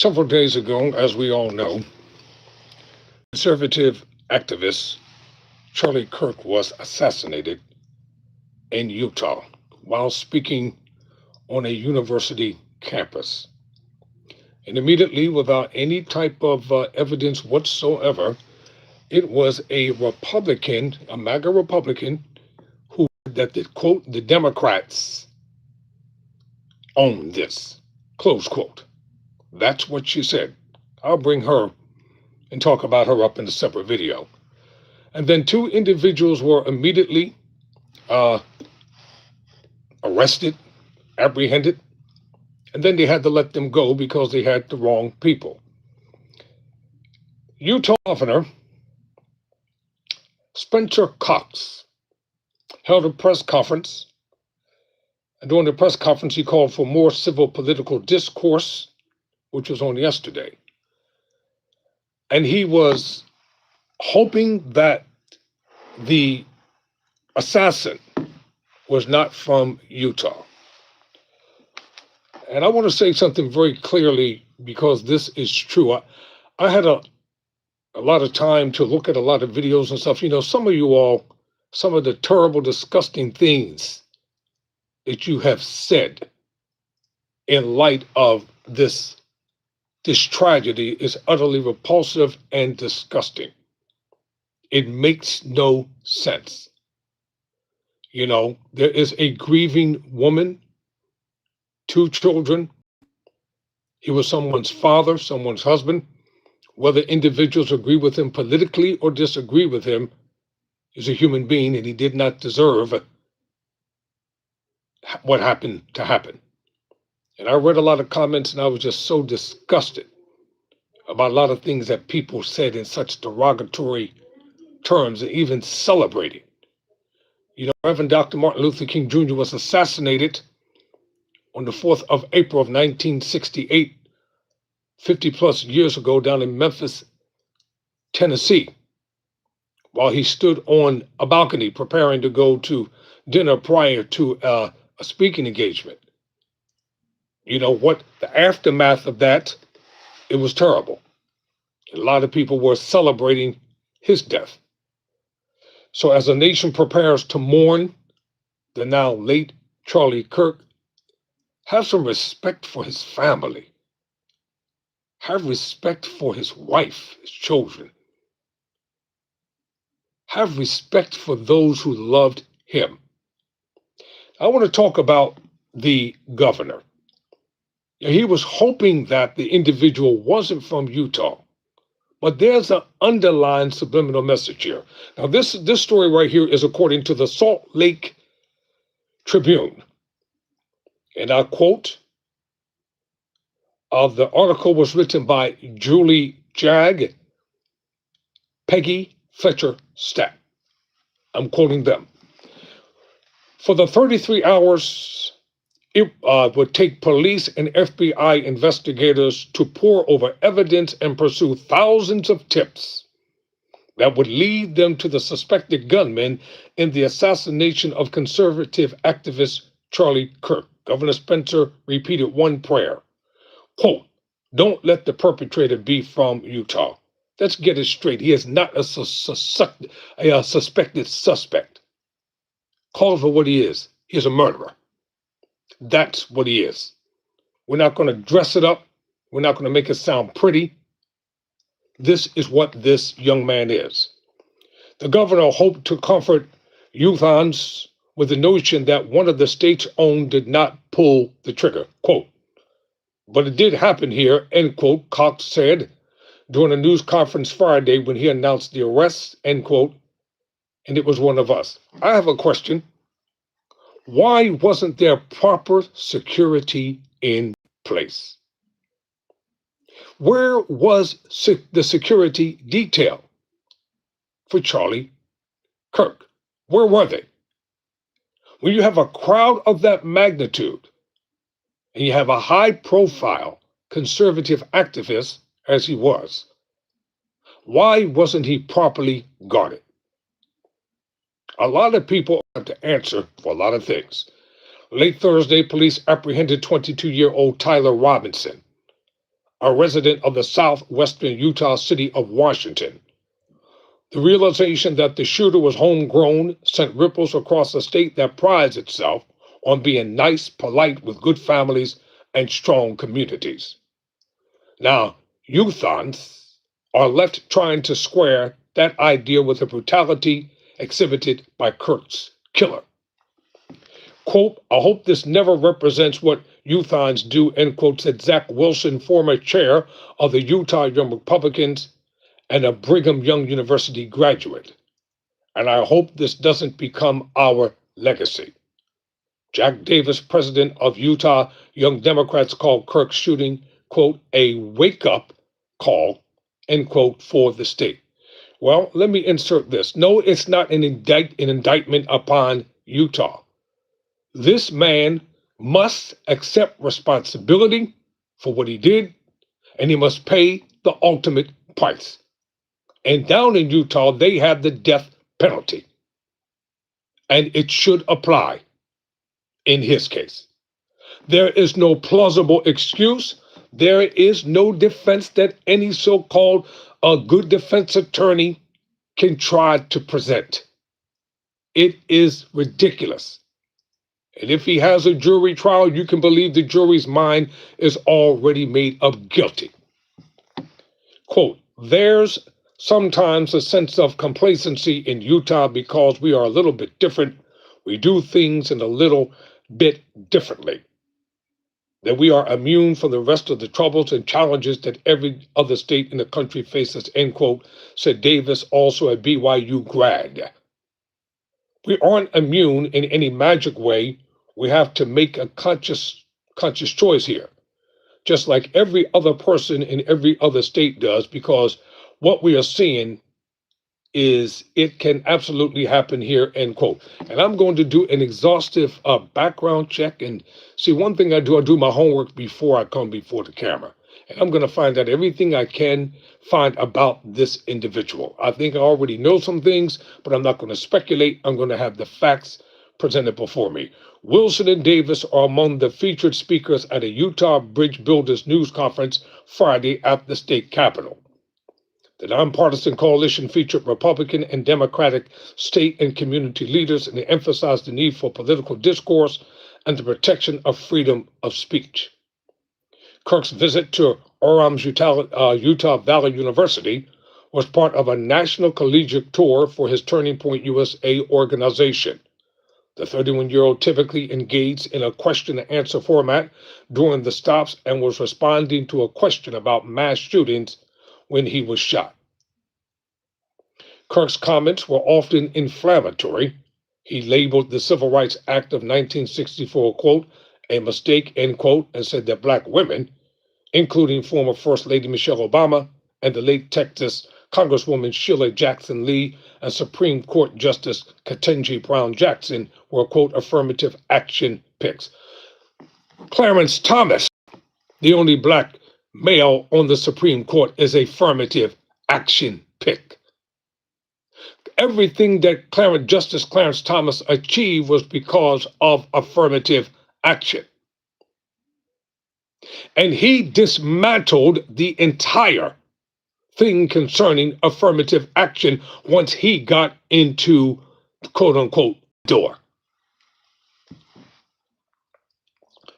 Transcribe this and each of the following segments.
Several days ago, as we all know, conservative activist Charlie Kirk was assassinated in Utah while speaking on a university campus. And immediately, without any type of evidence whatsoever, it was a Republican, a MAGA Republican, who said that, quote, the Democrats own this, close quote. That's what she said. I'll bring her and talk about her up in a separate video. And then two individuals were immediately arrested, apprehended, and then they had to let them go because they had the wrong people. Utah Governor Spencer Cox held a press conference, and during the press conference he called for more civil political discourse, which was on yesterday. And he was hoping that the assassin was not from Utah. And I want to say something very clearly because this is true. I had a lot of time to look at a lot of videos and stuff. You know, some of you all, some of the terrible, disgusting things that you have said in light of this tragedy is utterly repulsive and disgusting. It makes no sense. You know, there is a grieving woman, 2 children. He was someone's father, someone's husband. Whether individuals agree with him politically or disagree with him, he's a human being and he did not deserve what happened to happen. And I read a lot of comments and I was just so disgusted about a lot of things that people said in such derogatory terms and even celebrating. You know, Reverend Dr. Martin Luther King Jr. was assassinated on the 4th of April of 1968, 50 plus years ago down in Memphis, Tennessee, while he stood on a balcony preparing to go to dinner prior to a speaking engagement. You know what? The aftermath of that, it was terrible. A lot of people were celebrating his death. So as a nation prepares to mourn the now late Charlie Kirk, have some respect for his family. Have respect for his wife, his children. Have respect for those who loved him. I want to talk about the governor. He was hoping that the individual wasn't from Utah, but there's an underlying subliminal message here. Now, this story right here is according to the Salt Lake Tribune. And I quote, the article was written by Julie Jag, Peggy Fletcher Stack. I'm quoting them. For the 33 hours it would take police and FBI investigators to pore over evidence and pursue thousands of tips that would lead them to the suspected gunman in the assassination of conservative activist Charlie Kirk. Governor Spencer repeated one prayer. Quote, don't let the perpetrator be from Utah. Let's get it straight. He is not a suspected suspect. Call it for what he is. He's a murderer. That's what he is. We're not going to dress it up. We're not going to make it sound pretty. This is what this young man is. The governor hoped to comfort Utahns with the notion that one of the state's own did not pull the trigger. Quote, but it did happen here, end quote, Cox said during a news conference Friday when he announced the arrest, end quote, and it was one of us. I have a question. Why wasn't there proper security in place? Where was the security detail for Charlie Kirk? Where were they? When you have a crowd of that magnitude and you have a high-profile conservative activist, as he was, why wasn't he properly guarded? A lot of people have to answer for a lot of things. Late Thursday, police apprehended 22-year-old Tyler Robinson, a resident of the southwestern Utah city of Washington. The realization that the shooter was homegrown sent ripples across a state that prides itself on being nice, polite, with good families and strong communities. Now, youthons are left trying to square that idea with the brutality exhibited by Kirk's killer. Quote, I hope this never represents what youthons do, end quote, said Zach Wilson, former chair of the Utah Young Republicans and a Brigham Young University graduate. And I hope this doesn't become our legacy. Jack Davis, president of Utah Young Democrats, called Kirk's shooting, quote, a wake-up call, end quote, for the state. Well, let me insert this. No, it's not an indictment upon Utah. This man must accept responsibility for what he did, and he must pay the ultimate price. And down in Utah, they have the death penalty. And it should apply in his case. There is no plausible excuse. There is no defense that any so-called good defense attorney can try to present. It is ridiculous. And if he has a jury trial, you can believe the jury's mind is already made up guilty. Quote, there's sometimes a sense of complacency in Utah because we are a little bit different. We do things in a little bit differently. That we are immune from the rest of the troubles and challenges that every other state in the country faces, end quote, said Davis, also a BYU grad. We aren't immune in any magic way. We have to make a conscious choice here, just like every other person in every other state does, because what we are seeing is it can absolutely happen here, end quote. And I'm going to do an exhaustive background check. And see, one thing I do my homework before I come before the camera. And I'm going to find out everything I can find about this individual. I think I already know some things, but I'm not going to speculate. I'm going to have the facts presented before me. Wilson and Davis are among the featured speakers at a Utah Bridge Builders News Conference Friday at the state capitol. The nonpartisan coalition featured Republican and Democratic state and community leaders, and they emphasized the need for political discourse and the protection of freedom of speech. Kirk's visit to Orem's Utah Valley University was part of a national collegiate tour for his Turning Point USA organization. The 31-year-old typically engaged in a question-and-answer format during the stops and was responding to a question about mass shootings when he was shot. Kirk's comments were often inflammatory. He labeled the Civil Rights Act of 1964, quote, a mistake, end quote, and said that Black women, including former First Lady Michelle Obama and the late Texas Congresswoman Sheila Jackson Lee and Supreme Court Justice Ketanji Brown Jackson, were, quote, affirmative action picks. Clarence Thomas, the only Black male on the Supreme Court, is a affirmative action pick. Everything that Justice Clarence Thomas achieved was because of affirmative action. And he dismantled the entire thing concerning affirmative action once he got into, quote unquote, door.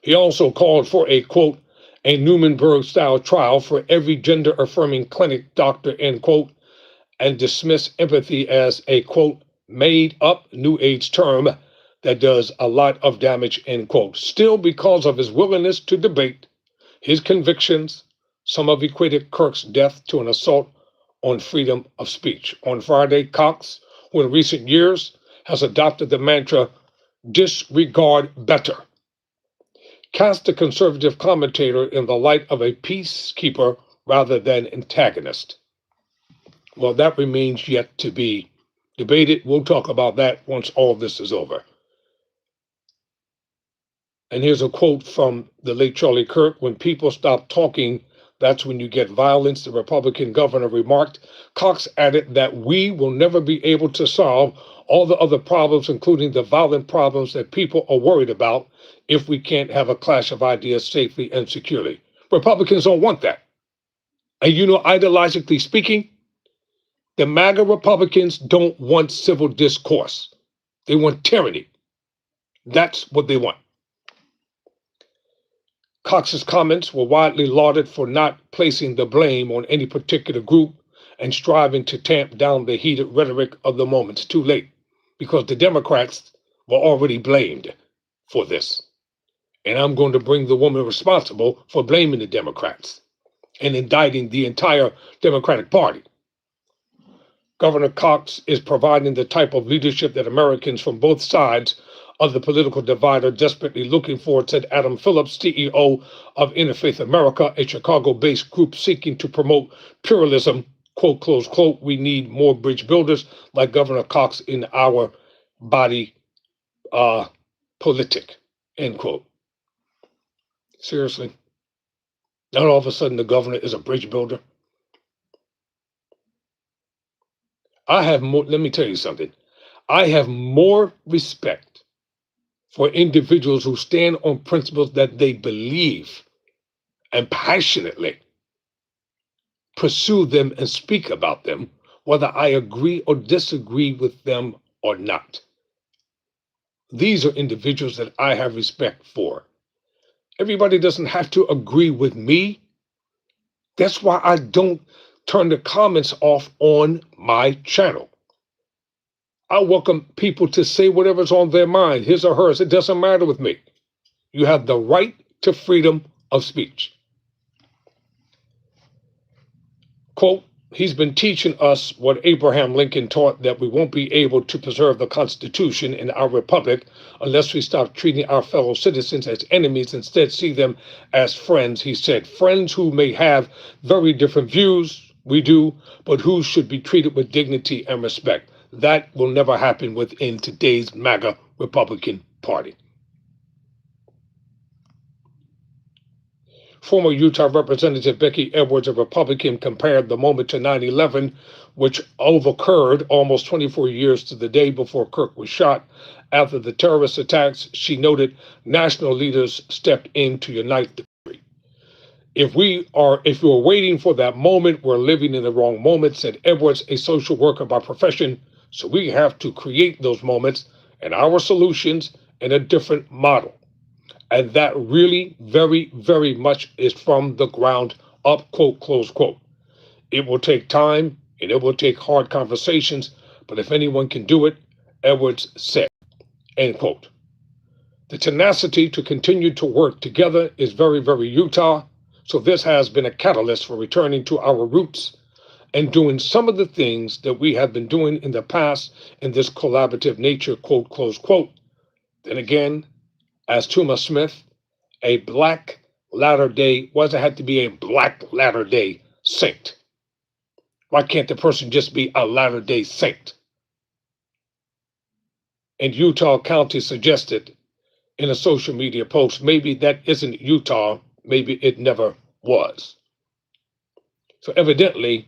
He also called for a, quote, a Nuremberg-style trial for every gender-affirming clinic doctor, end quote, and dismissed empathy as a, quote, made-up New Age term that does a lot of damage, end quote. Still, because of his willingness to debate his convictions, some have equated Kirk's death to an assault on freedom of speech. On Friday, Cox, who in recent years has adopted the mantra, disregard better, cast the conservative commentator in the light of a peacekeeper rather than antagonist. Well, that remains yet to be debated. We'll talk about that once all this is over. And here's a quote from the late Charlie Kirk: when people stop talking, that's when you get violence, the Republican governor remarked. Cox added that we will never be able to solve all the other problems, including the violent problems that people are worried about, if we can't have a clash of ideas safely and securely. Republicans don't want that. And ideologically speaking, the MAGA Republicans don't want civil discourse. They want tyranny. That's what they want. Cox's comments were widely lauded for not placing the blame on any particular group and striving to tamp down the heated rhetoric of the moment. It's too late because the Democrats were already blamed for this. And I'm going to bring the woman responsible for blaming the Democrats and indicting the entire Democratic Party. Governor Cox is providing the type of leadership that Americans from both sides of the political divide are desperately looking for, said Adam Phillips, CEO of Interfaith America, a Chicago-based group seeking to promote pluralism. Quote, close quote, we need more bridge builders like Governor Cox in our body politic, end quote. Seriously? Not all of a sudden the governor is a bridge builder. Let me tell you something. I have more respect for individuals who stand on principles that they believe and passionately pursue them and speak about them, whether I agree or disagree with them or not. These are individuals that I have respect for. Everybody doesn't have to agree with me. That's why I don't turn the comments off on my channel. I welcome people to say whatever's on their mind, his or hers. It doesn't matter with me. You have the right to freedom of speech. Quote, he's been teaching us what Abraham Lincoln taught, that we won't be able to preserve the Constitution in our republic unless we stop treating our fellow citizens as enemies, instead see them as friends, he said. Friends who may have very different views, we do, but who should be treated with dignity and respect. That will never happen within today's MAGA Republican Party. Former Utah Representative Becky Edwards, a Republican, compared the moment to 9/11, which occurred almost 24 years to the day before Kirk was shot. After the terrorist attacks, she noted national leaders stepped in to unite the country. If we are waiting for that moment, we're living in the wrong moment, said Edwards, a social worker by profession. So we have to create those moments and our solutions in a different model. And that really very, very much is from the ground up, quote, close quote. It will take time and it will take hard conversations, but if anyone can do it, Edwards said, end quote. The tenacity to continue to work together is very, very Utah. So this has been a catalyst for returning to our roots and doing some of the things that we have been doing in the past in this collaborative nature, quote, close quote. Then again, as Tuma Smith, a black Latter-day, why does it have to be a black Latter-day Saint? Why can't the person just be a Latter-day Saint? And Utah County suggested in a social media post, maybe that isn't Utah, maybe it never was. So evidently,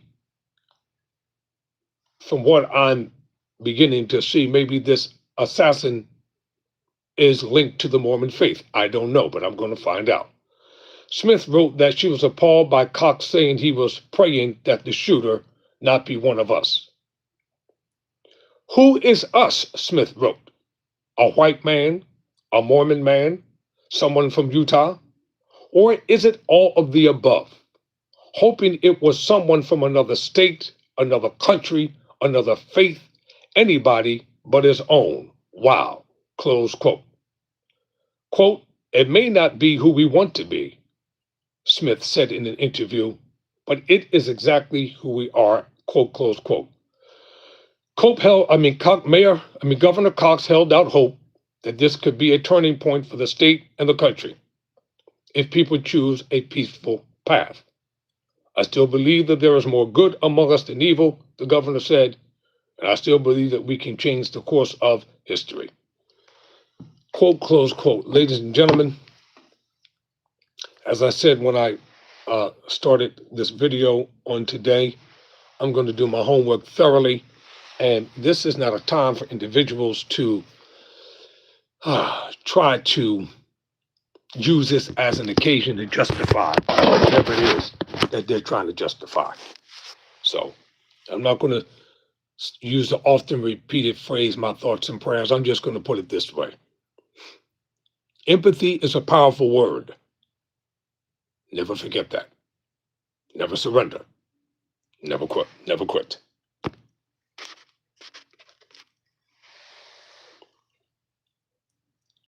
from what I'm beginning to see, maybe this assassin is linked to the Mormon faith. I don't know, but I'm going to find out. Smith wrote that she was appalled by Cox saying he was praying that the shooter not be one of us. Who is us? Smith wrote. A white man, a Mormon man, someone from Utah? Or is it all of the above? Hoping it was someone from another state, another country, another faith, anybody but his own. Wow. Close quote. Quote, it may not be who we want to be, Smith said in an interview, but it is exactly who we are, quote, close quote. Governor Cox held out hope that this could be a turning point for the state and the country if people choose a peaceful path. I still believe that there is more good among us than evil, the governor said, and I still believe that we can change the course of history. Quote, close quote. Ladies and gentlemen, as I said when I started this video on today, I'm going to do my homework thoroughly, and this is not a time for individuals to try to use this as an occasion to justify whatever it is that they're trying to justify. So I'm not going to use the often repeated phrase, my thoughts and prayers. I'm just going to put it this way. Empathy is a powerful word. Never forget that. Never surrender. Never quit. Never quit.